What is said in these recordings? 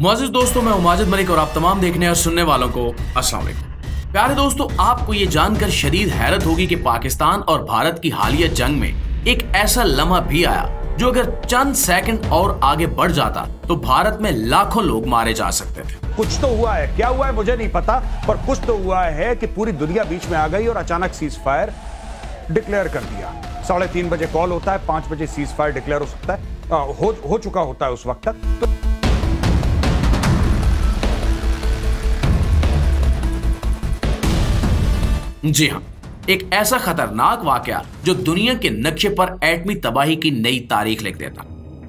मुअज़्ज़िज़ दोस्तों, मैं हूं माजिद मलिक और आप तमाम देखने और सुनने वालों को अस्सलाम वालेकुम। प्यारे दोस्तों, आपको ये जानकर शदीद हैरत होगी कि पाकिस्तान और भारत की हालिया जंग में एक ऐसा लम्हा भी आया जो अगर चंद सेकंड और आगे बढ़ जाता तो भारत में लाखों लोग मारे जा सकते थे। कुछ तो हुआ है, क्या हुआ है मुझे नहीं पता, पर कुछ तो हुआ है कि पूरी दुनिया बीच में आ गई और अचानक सीज फायर डिक्लेयर कर दिया। 3:30 बजे कॉल होता है, 5 बजे सीज फायर डिक्लेयर हो सकता है, हो चुका होता है उस वक्त तक। जी हाँ, एक ऐसा खतरनाक वाकया जो दुनिया के नक्शे पर एटमी तबाही की नई तारीख लिख देता।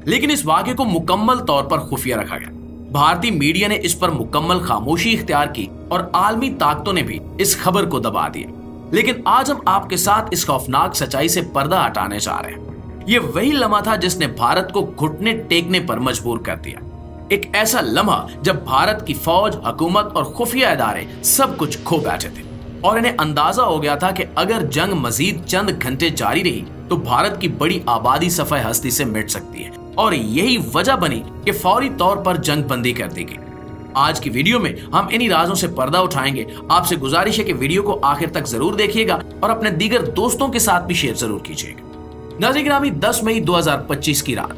लेकिन इस वाकये को मुकम्मल तौर पर खुफिया रखा गया। भारतीय मीडिया ने इस पर मुकम्मल खामोशी इख्तियार की और आलमी ताकतों ने भी इस खबर को दबा दिया। लेकिन आज हम आपके साथ इस खौफनाक सच्चाई से पर्दा हटाने जा रहे हैं। ये वही लम्हा था जिसने भारत को घुटने टेकने पर मजबूर कर दिया। एक ऐसा लम्हा जब भारत की फौज, हुकूमत और खुफिया इदारे सब कुछ खो बैठे थे और इन्हें अंदाजा हो गया था कि अगर जंग मजीद चंद घंटे जारी रही तो भारत की बड़ी आबादी सफ़े हस्ती से मिट सकती है। और यही वजह बनी कि फौरी तौर पर जंग बंदी कर दी गई। आज की वीडियो में हम इन्हीं राजों से पर्दा उठाएंगे। आपसे गुजारिश है कि वीडियो को आखिर तक जरूर देखिएगा और अपने दीगर दोस्तों के साथ भी शेयर जरूर कीजिएगा। नाज़रीन गिरामी, 10 मई 2025 की रात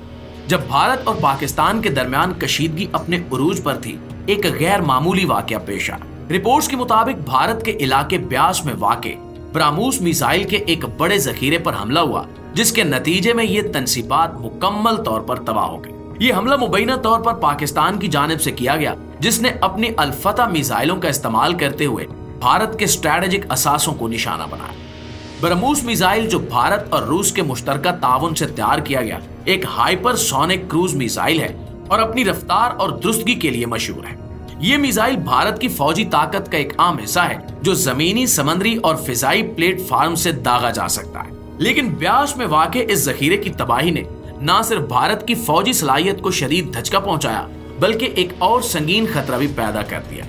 जब भारत और पाकिस्तान के दरमियान कशीदगी अपने उरूज पर थी, एक गैर मामूली वाकया पेश आया। रिपोर्ट्स के मुताबिक भारत के इलाके ब्यास में वाक़े ब्राह्मोस मिसाइल के एक बड़े जखीरे पर हमला हुआ, जिसके नतीजे में ये तंसीबात मुकम्मल तौर पर तबाह हो गई। ये हमला मुबैना तौर पर पाकिस्तान की जानिब से किया गया, जिसने अपनी अल-फतह मिसाइलों का इस्तेमाल करते हुए भारत के स्ट्रेटेजिक असासों को निशाना बनाया। ब्रह्मोस मिसाइल, जो भारत और रूस के मुश्तरका ताउन से तैयार किया गया एक हाइपरसोनिक क्रूज मिसाइल है और अपनी रफ्तार और दुरुस्तगी के लिए मशहूर है। ये मिसाइल भारत की फौजी ताकत का एक आम हिस्सा है जो जमीनी, समंदरी और फिजाई प्लेटफॉर्म से दागा जा सकता है। लेकिन ब्यास में वाक़े इस जखीरे की तबाही ने न सिर्फ भारत की फौजी सलाहियत को शदीद धचका पहुंचाया, बल्कि एक और संगीन खतरा भी पैदा कर दिया,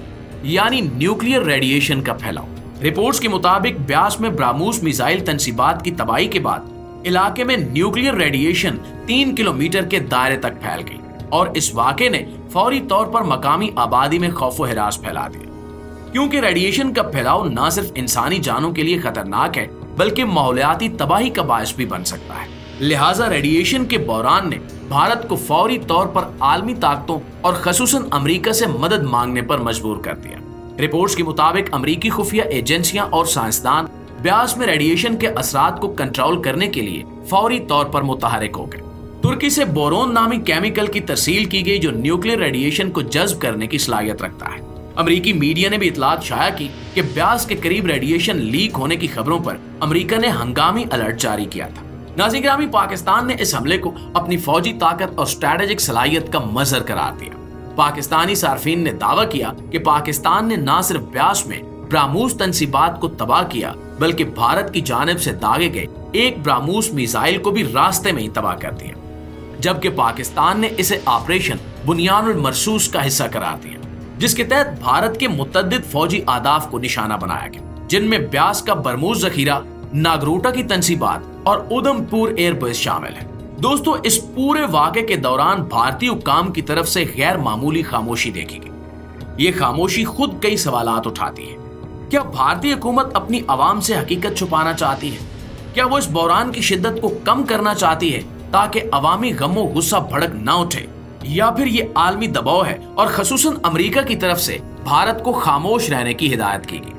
यानी न्यूक्लियर रेडिएशन का फैलाव। रिपोर्ट्स के मुताबिक ब्यास में ब्राह्मोस मिसाइल तंसीबात की तबाही के बाद इलाके में न्यूक्लियर रेडिएशन 3 किलोमीटर के दायरे तक फैल गई और इस वाक़े ने फौरी तौर पर मकामी आबादी में खौफ व हिरास फैला दिया। क्योंकि रेडिएशन का फैलाव न सिर्फ इंसानी जानों के लिए खतरनाक है, बल्कि माहौलियाती तबाही का बायस भी बन सकता है। लिहाजा रेडिएशन के बहरान ने भारत को फौरी तौर पर आलमी ताकतों और खसूसन अमेरिका से मदद मांगने पर मजबूर कर दिया। रिपोर्ट्स के मुताबिक अमेरिकी खुफिया एजेंसियां और साइंसदान ब्यास में रेडिएशन के असरात को कंट्रोल करने के लिए फौरी तौर पर मुतहरिक हो गए। तुर्की से बोरोन नामी केमिकल की तरसील की गई जो न्यूक्लियर रेडिएशन को जज्ब करने की सलाहियत रखता है। अमेरिकी मीडिया ने भी इतलात शाया की कि ब्यास के करीब रेडिएशन लीक होने की खबरों पर अमेरिका ने हंगामी अलर्ट जारी किया था। नाज़रीन गिरामी, पाकिस्तान ने इस हमले को अपनी फौजी ताकत और स्ट्रेटेजिक सलाहियत का मजहर करार दिया। पाकिस्तानी सार्फिन ने दावा किया कि पाकिस्तान ने न सिर्फ ब्यास में ब्राह्मोस तंसीबात को तबाह किया, बल्कि भारत की जानिब से दागे गए एक ब्राह्मोस मिसाइल को भी रास्ते में ही तबाह कर दिया, जबकि पाकिस्तान ने इसे ऑपरेशन बुनियानुल मरसूस का हिस्सा करार दिया, जिसके तहत भारत के मुतअद्दिद फौजी आदाफ को निशाना बनाया गया, जिनमें ब्यास का ब्रह्मोस जखीरा, नागरोटा की तंसीबात और उधमपुर एयरबेस शामिल है। दोस्तों, इस पूरे वाक़े के दौरान भारतीय हुक्काम की तरफ से गैर मामूली खामोशी देखी गई। ये खामोशी खुद कई सवालात उठाती है। क्या भारतीय हुकूमत अपनी आवाम से हकीकत छुपाना चाहती है? क्या वो इस बहरान की शिद्दत को कम करना चाहती है ताकि अवामी गमो गुस्सा भड़क न उठे, या फिर ये आलमी दबाव है और खसूसन अमेरिका की तरफ से भारत को खामोश रहने की हिदायत की गई?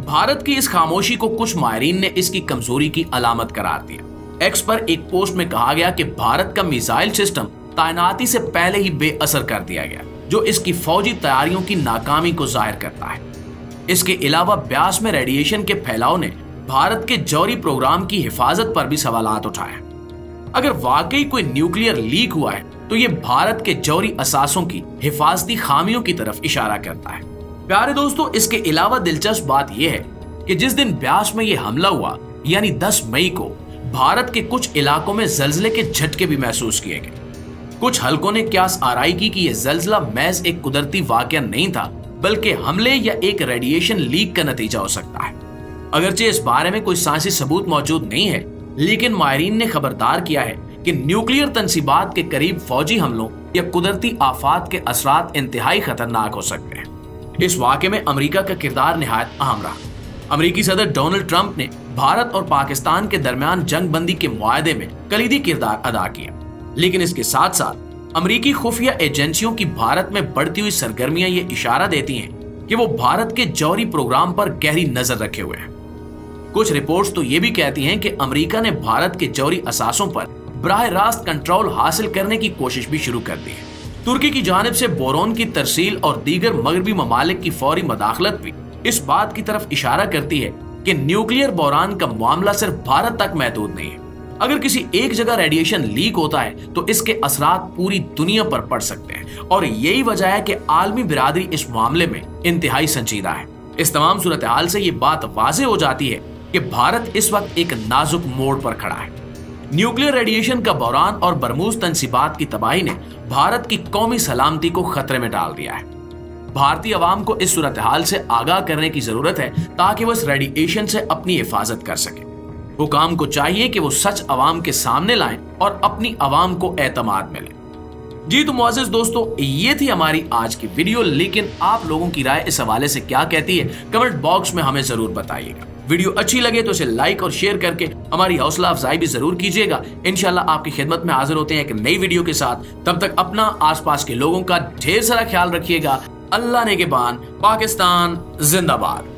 भारत की इस खामोशी को कुछ माहिरीन ने इसकी कमजोरी की अलामत करार दिया। एक्स पर एक पोस्ट में कहा गया कि भारत का मिसाइल सिस्टम तैनाती से पहले ही बेअसर कर दिया गया, जो इसकी फौजी तैयारियों की नाकामी को जाहिर करता है। इसके अलावा ब्यास में रेडिएशन के फैलाव ने भारत के जौहरी प्रोग्राम की हिफाजत पर भी सवालात उठाए। अगर वाकई कोई न्यूक्लियर लीक हुआ है तो ये भारत के जौहरी असासों की हिफाजती खामियों की तरफ इशारा करता है। प्यारे दोस्तों, इसके अलावा दिलचस्प बात यह है कि जिस दिन ब्यास में यह हमला हुआ, यानी 10 मई को, भारत के कुछ इलाकों में जल्जले के झटके भी महसूस किए गए। कुछ हलकों ने क्यास आराई की कि यह जल्जला महज एक कुदरती वाकया नहीं था, बल्कि हमले या एक रेडिएशन लीक का नतीजा हो सकता है। अगरचे इस बारे में कोई साइंसी सबूत मौजूद नहीं है, लेकिन माहिरीन ने खबरदार किया है कि न्यूक्लियर तनसीबात के करीब फौजी हमलों या कुदरती आफात के असरात इंतहाई खतरनाक हो सकते हैं। इस वाक़े में अमेरिका का किरदार निहायत अहम रहा। अमेरिकी सदर डोनाल्ड ट्रंप ने भारत और पाकिस्तान के दरमियान जंगबंदी के मुआहदे में कलीदी किरदार अदा किया, लेकिन इसके साथ साथ अमेरिकी खुफिया एजेंसियों की भारत में बढ़ती हुई सरगर्मियां ये इशारा देती हैं कि वो भारत के जौहरी प्रोग्राम पर गहरी नजर रखे हुए हैं। कुछ रिपोर्ट्स तो ये भी कहती हैं कि अमेरिका ने भारत के जौहरी असासों पर बराह रास्त कंट्रोल हासिल करने की कोशिश भी शुरू कर दी है। तुर्की की जानिब से बोरोन की तरसील और दीगर मगरबी ममालिक की फौरी मदाखलत भी इस बात की तरफ इशारा करती है कि न्यूक्लियर बहरान का मामला सिर्फ भारत तक महदूद नहीं है। अगर किसी एक जगह रेडिएशन लीक होता है तो इसके असरात पूरी दुनिया पर पड़ सकते हैं, और यही वजह है कि आलमी बिरादरी इस मामले में इंतहाई संजीदा है। इस तमाम सूरत हाल से ये बात वाज़ेह हो जाती है कि भारत इस वक्त एक नाजुक मोड़ पर खड़ा है। न्यूक्लियर रेडिएशन का बहरान और बरमूज तनसीबात की तबाही ने भारत की कौमी सलामती को खतरे में डाल दिया है। भारतीय अवाम को इस सूरत हाल से आगाह करने की जरूरत है ताकि वो इस रेडिएशन से अपनी हिफाजत कर सके। हुकाम को चाहिए कि वो सच अवाम के सामने लाएं और अपनी अवाम को एतमाद मिले। जी तो मुअज़्ज़िज़ दोस्तों, ये थी हमारी आज की वीडियो, लेकिन आप लोगों की राय इस हवाले से क्या कहती है कमेंट बॉक्स में हमें जरूर बताइएगा। वीडियो अच्छी लगे तो इसे लाइक और शेयर करके हमारी हौसला अफजाई भी जरूर कीजिएगा। इंशाल्लाह आपकी खिदमत में हाजिर होते हैं एक नई वीडियो के साथ। तब तक अपना आसपास के लोगों का ढेर सारा ख्याल रखिएगा। अल्लाह ने के बान, पाकिस्तान जिंदाबाद।